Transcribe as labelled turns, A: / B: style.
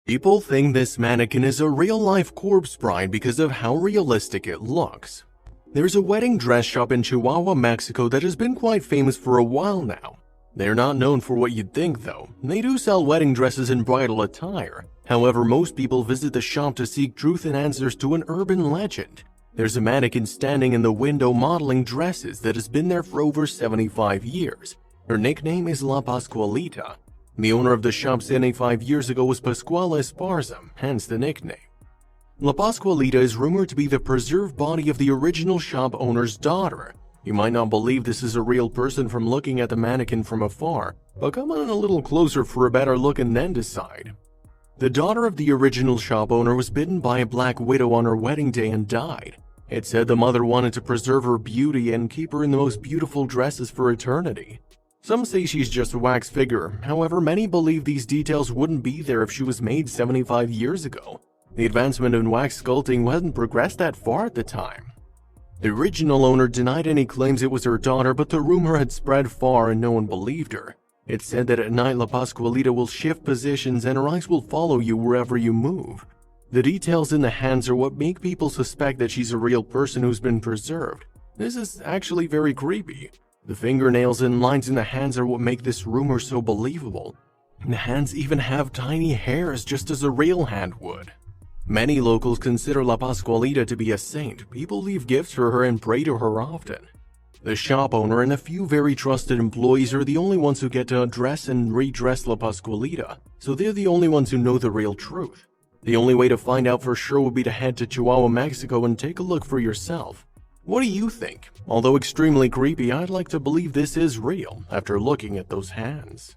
A: People think this mannequin is a real-life corpse bride because of how realistic it looks. There's a wedding dress shop in Chihuahua, Mexico that has been quite famous for a while now. They're not known for what you'd think though. They do sell wedding dresses and bridal attire. However, most people visit the shop to seek truth and answers to an urban legend. There's a mannequin standing in the window modeling dresses that has been there for over 75 years. Her nickname is La Pascualita. The owner of the shop 75 years ago was Pascuala Esparza, hence the nickname. La Pascualita is rumored to be the preserved body of the original shop owner's daughter. You might not believe this is a real person from looking at the mannequin from afar, but come on a little closer for a better look and then decide. The daughter of the original shop owner was bitten by a black widow on her wedding day and died. It said the mother wanted to preserve her beauty and keep her in the most beautiful dresses for eternity. Some say she's just a wax figure, however many believe these details wouldn't be there if she was made 75 years ago. The advancement in wax sculpting hadn't progressed that far at the time. The original owner denied any claims it was her daughter, but the rumor had spread far and no one believed her. It said that at night La Pascualita will shift positions and her eyes will follow you wherever you move. The details in the hands are what make people suspect that she's a real person who's been preserved. This is actually very creepy. The fingernails and lines in the hands are what make this rumor so believable. The hands even have tiny hairs just as a real hand would. Many locals consider La Pascualita to be a saint. People leave gifts for her and pray to her often. The shop owner and a few very trusted employees are the only ones who get to dress and redress La Pascualita, so they're the only ones who know the real truth. The only way to find out for sure would be to head to Chihuahua, Mexico and take a look for yourself. What do you think? Although extremely creepy, I'd like to believe this is real after looking at those hands.